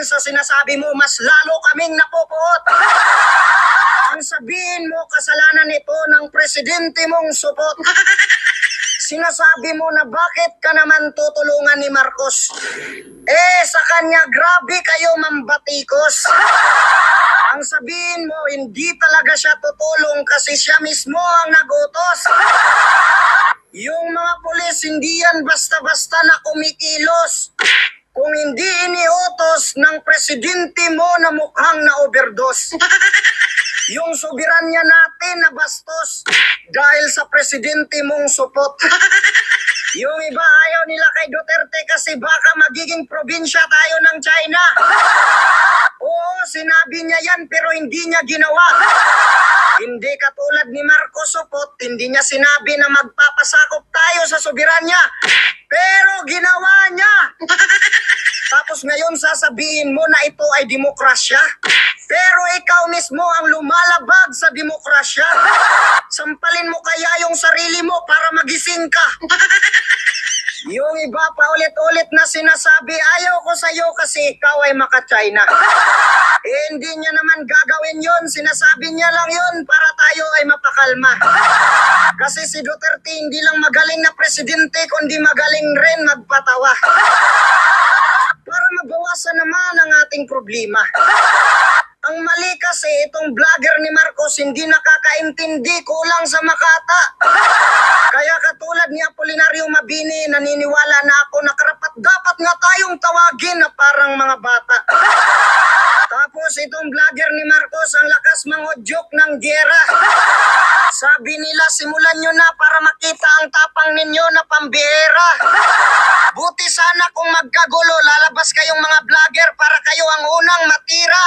sa sinasabi mo, mas lalo kaming napupuot. Ang sabihin mo, kasalanan ito ng presidente mong supot. Sinasabi mo na bakit ka naman tutulungan ni Marcos? Sa kanya, grabe kayo mambatikos. Ang sabihin mo, hindi talaga siya tutulong kasi siya mismo ang nagutos. Yung mga pulis, hindi yan basta-basta na kumikilos. Kung hindi iniutos ng presidente mo na mukhang na-overdose. Yung soberanya natin na bastos dahil sa presidente mong supot. Yung iba ayaw nila kay Duterte kasi baka magiging probinsya tayo ng China. Oo, sinabi niya yan pero hindi niya ginawa. Hindi katulad ni Marcos supot, hindi niya sinabi na magpapasakop tayo sa soberanya. Pero ginawa niya. Tapos ngayon sasabihin mo na ito ay demokrasya. Pero ikaw mismo ang lumalabag sa demokrasya. Sampalin mo kaya yung sarili mo para magising ka. Yung iba pa ulit-ulit na sinasabi, ayaw ko sa'yo kasi ikaw ay maka-China. Hindi niya naman gagawin yon. Sinasabi niya lang yon para tayo ay mapakalma. Kasi si Duterte hindi lang magaling na presidente, kundi magaling rin magpatawa. Para mabawasan naman ang ating problema. Ang mali kasi itong vlogger ni Marcos hindi nakakaintindi, kulang sa makata. Kaya katulad ni Apolinario Mabini, naniniwala na ako na karapat-dapat nga tayong tawagin na parang mga bata. Tapos itong vlogger ni Marcos, ang lakas mangodyok ng giyera. Sabi nila, simulan nyo na para makita ang tapang ninyo na pambihera. Buti sana kung magkagulo, lalabas kayong mga vlogger para kayo ang unang matira.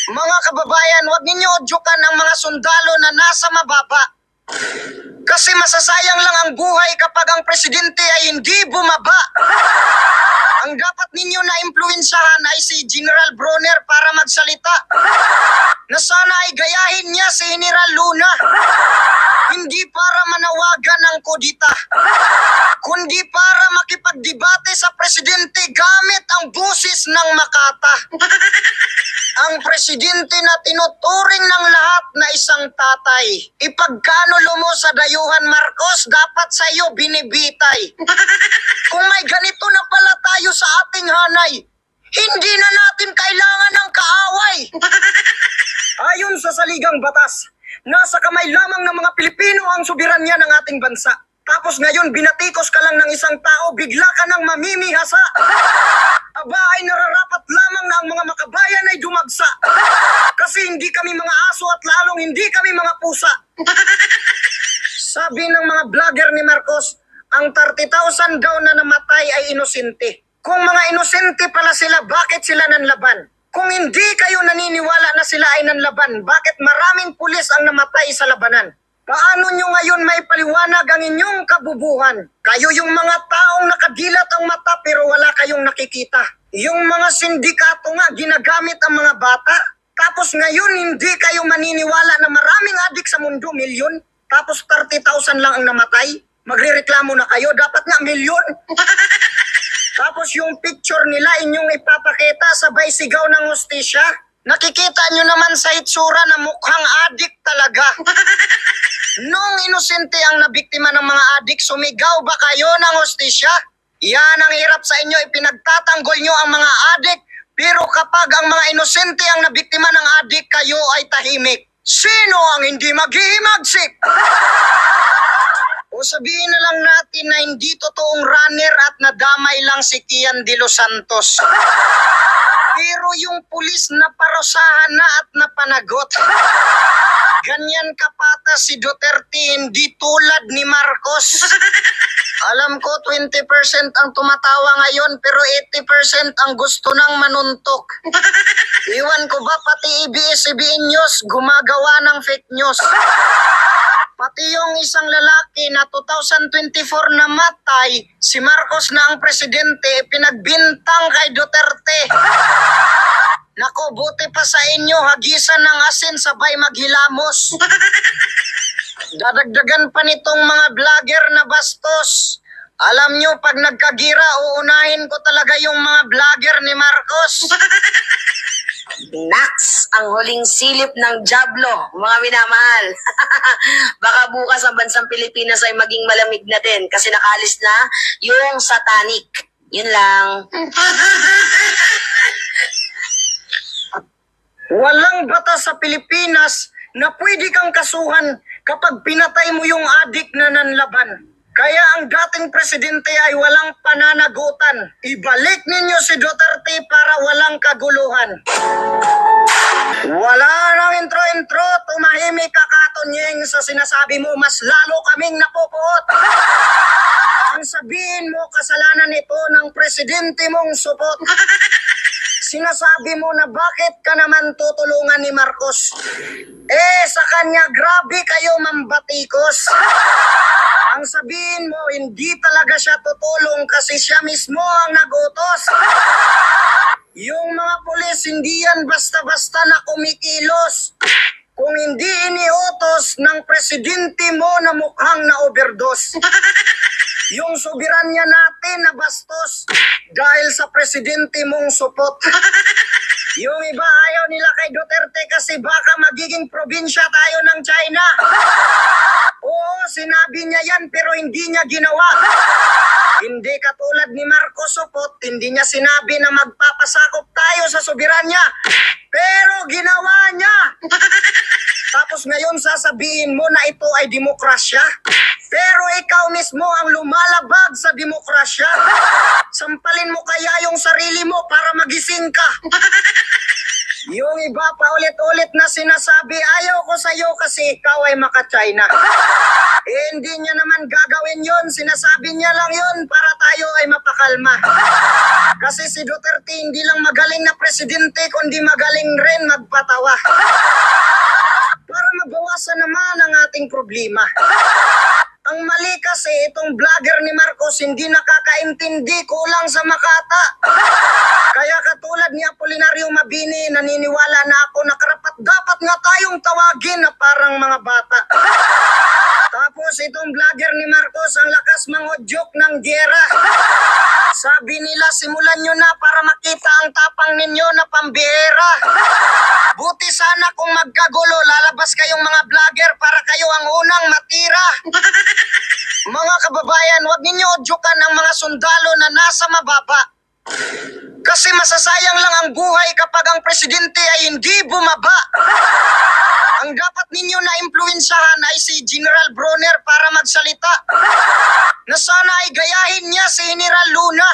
Mga kababayan, huwag ninyo odyokan ang mga sundalo na nasa mababa. Kasi masasayang lang ang buhay kapag ang presidente ay hindi bumaba. Ang dapat ninyo na impluwensyahan ay si General Bronner para magsalita. Na sana ay gayahin niya si General Luna. Hindi para manawagan ng kudita, kundi para makipagdebate sa presidente gamit ang busis ng makata. Ang presidente na tinuturing ng lahat na isang tatay. Ipagkanulo mo sa dayuhan, Marcos, dapat sa iyo binibitay. Kung may ganito na pala tayo sa ating hanay, hindi na natin kailangan ng kaaway. Ayon sa saligang batas, nasa kamay lamang ng mga Pilipino ang soberanya ng ating bansa. Tapos ngayon, binatikos ka lang ng isang tao, bigla ka nang mamimihasa. Aba ay nararapat lamang na ang mga makabayan ay dumagsa. Kasi hindi kami mga aso at lalong hindi kami mga pusa. Sabi ng mga vlogger ni Marcos, ang 30,000 daw na namatay ay inosente. Kung mga inosente pala sila, bakit sila nanlaban? Kung hindi kayo naniniwala na sila ay nanlaban, bakit maraming pulis ang namatay sa labanan? Paano nyo ngayon may paliwanag ang inyong kabubuhan? Kayo yung mga taong nakadilat ang mata pero wala kayong nakikita. Yung mga sindikato nga, ginagamit ang mga bata. Tapos ngayon, hindi kayo maniniwala na maraming adik sa mundo, milyon. Tapos 30,000 lang ang namatay. Magrereklamo na kayo, dapat nga milyon. Tapos yung picture nila, inyong ipapakita sabay sigaw ng hustisya. Nakikita nyo naman sa itsura na mukhang adik talaga. Nung inosente ang nabiktima ng mga adik, sumigaw ba kayo ng hustisya? Yan ang hirap sa inyo, ipinagtatanggol nyo ang mga adik. Pero kapag ang mga inosente ang nabiktima ng adik, kayo ay tahimik. Sino ang hindi maghihimagsik? O sabihin na lang natin na hindi totoong runner at nadamay lang si Kian de los Santos. Pero yung pulis na parusahan na at napanagot. Ganyan kapata si Duterte, hindi tulad ni Marcos. Alam ko 20% ang tumatawa ngayon pero 80% ang gusto nang manuntok. Iwan ko ba pati ABS-CBN News gumagawa ng fake news. Pati yung isang lalaki na 2024 namatay, si Marcos na ang presidente, pinagbintang kay Duterte. Nako, buti pa sa inyo, hagisan ng asin sabay maghilamos. Dadagdagan pa nitong mga vlogger na bastos. Alam nyo, pag nagkagira, uunahin ko talaga yung mga vlogger ni Marcos. Nax, ang huling silip ng Diablo, mga minamahal. Baka bukas ang bansang Pilipinas ay maging malamig na din kasi nakalis na yung satanic. Yun lang. Walang batas sa Pilipinas na pwede kang kasuhan kapag pinatay mo yung adik na nanlaban. Kaya ang dating presidente ay walang pananagutan. Ibalik ninyo si Duterte para walang kaguluhan. Wala nang intro-intro, tumahimik ka Katonyeng sa sinasabi mo, mas lalo kaming napupuot. Ang sabihin mo, kasalanan ito ng presidente mong supot. Sinasabi mo na bakit ka naman tutulungan ni Marcos. Sa kanya, grabe kayo mambatikos. Ang sabihin mo, hindi talaga siya tutulong kasi siya mismo ang nagutos. Yung mga pulis, hindi yan basta-basta na kumikilos. Kung hindi iniutos ng presidente mo na mukhang na-overdose. Yung soberanya natin na bastos dahil sa presidente mong supot. Yung iba ayaw nila kay Duterte kasi baka magiging probinsya tayo ng China. Oo, sinabi niya yan pero hindi niya ginawa. Hindi katulad ni Marcos supot, hindi niya sinabi na magpapasakop tayo sa soberanya. Pero ginawa niya. Tapos ngayon sasabihin mo na ito ay demokrasya. Pero ikaw mismo ang lumalabag sa demokrasya. Sampalin mo kaya yung sarili mo para magising ka. Yung iba pa ulit-ulit na sinasabi, ayaw ko sa'yo kasi ikaw ay maka-China. Hindi niya naman gagawin yun. Sinasabi niya lang yun para tayo ay mapakalma. Kasi si Duterte hindi lang magaling na presidente, kundi magaling rin magpatawa. Para mabawasan naman ang ating problema. Ang mali kasi itong vlogger ni Marcos hindi nakakaintindi, kulang sa makata. Kaya katulad ni Apolinario Mabini, naniniwala na ako na karapat-dapat nga tayong tawagin na parang mga bata. Tapos itong vlogger ni Marcos ang lakas mangodyok ng gera. Sabi nila simulan nyo na para makita ang tapang ninyo na pambihera. Buti sana kung magkagulo, lalabas kayong mga vlogger para kayo ang unang matira. Mga kababayan, huwag ninyo odyukan ang mga sundalo na nasa mababa. Kasi masasayang lang ang buhay kapag ang presidente ay hindi bumaba. Ang dapat ninyo na impluwensyahan ay si General Bronner para magsalita. Na sana ay gayahin niya si General Luna.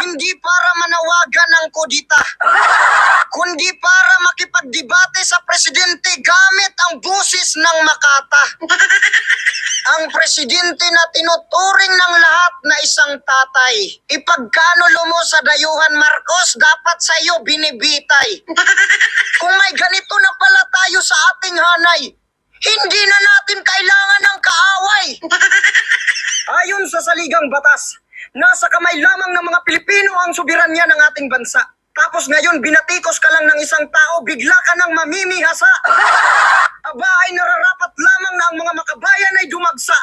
Hindi para manawagan ng kudita, kundi para makipagdebate sa presidente gamit ang busis ng makata. Ang presidente na tinuturing ng lahat na isang tatay. Ipagkanulo mo sa dayuhan Marcos, dapat sa iyo binibitay. Kung may ganito na pala tayo sa ating hanay, hindi na natin kailangan ng kaaway. Ayon sa saligang batas, nasa kamay lamang ng mga Pilipino ang soberanya ng ating bansa. Tapos ngayon binatikos ka lang ng isang tao, bigla ka nang mamimihasa. Aba ay nararapat lamang na ang mga makabayan ay dumagsa.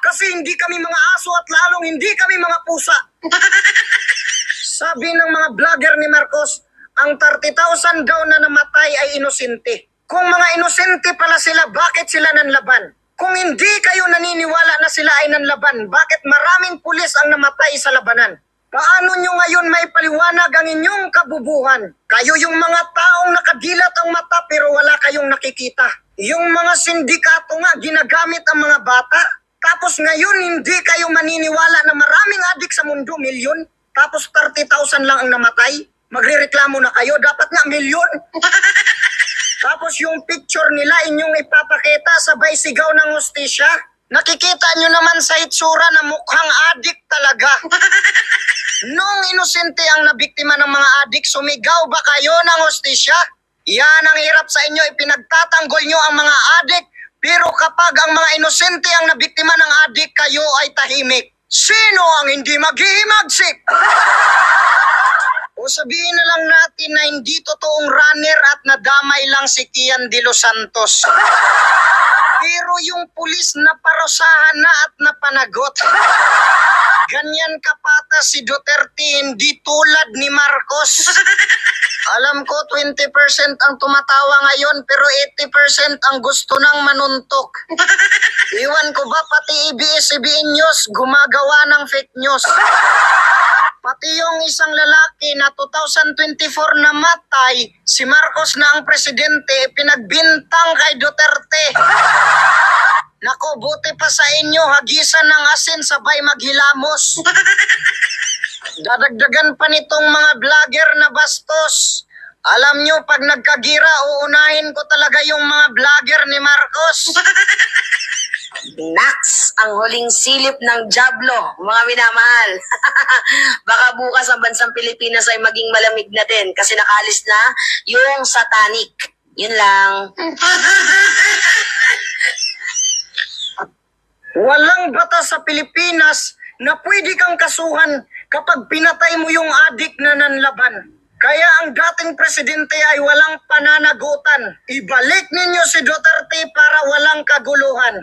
Kasi hindi kami mga aso at lalong hindi kami mga pusa. Sabi ng mga vlogger ni Marcos, ang 30,000 daw na namatay ay inosente. Kung mga inosente pala sila, bakit sila nanlaban? Kung hindi kayo naniniwala na sila ay nanlaban, bakit maraming pulis ang namatay sa labanan? Paano nyo ngayon may paliwanag ang inyong kabubuhan? Kayo yung mga taong nakadilat ang mata pero wala kayong nakikita. Yung mga sindikato nga ginagamit ang mga bata. Tapos ngayon hindi kayo maniniwala na maraming adik sa mundo, milyon. Tapos 30,000 lang ang namatay. Magrereklamo na kayo, dapat nga milyon. Tapos yung picture nila inyong ipapakita sabay sigaw ng hustisya. Nakikita nyo naman sa itsura na mukhang adik talaga. Nung inosente ang nabiktima ng mga adik, sumigaw ba kayo ng hustisya? Yan ang hirap sa inyo, ipinagtatanggol nyo ang mga adik. Pero kapag ang mga inosente ang nabiktima ng adik, kayo ay tahimik. Sino ang hindi maghihimagsik? O sabihin na lang natin na hindi totoong runner at nadamay lang si Kian de los Santos. Pero yung pulis na parusahan na at napanagot. Ganyan kapata si Duterte, hindi tulad ni Marcos. Alam ko 20% ang tumatawa ngayon pero 80% ang gusto nang manuntok. Iwan ko ba pati ABS-CBN News gumagawa ng fake news. Pati yung isang lalaki na 2024 namatay, si Marcos na ang presidente, pinagbintang kay Duterte. Nako, buti pa sa inyo, hagisan ng asin sabay maghilamos. Dadagdagan pa nitong mga vlogger na bastos. Alam nyo, pag nagkagira, uunahin ko talaga yung mga vlogger ni Marcos. Nax, ang huling silip ng Diablo, mga minamahal. Baka bukas ang bansang Pilipinas ay maging malamig na din kasi nakalis na yung satanic. Yun lang. Walang batas sa Pilipinas na pwede kang kasuhan kapag pinatay mo yung adik na nanlaban. Kaya ang dating presidente ay walang pananagutan. Ibalik ninyo si Duterte para walang kaguluhan.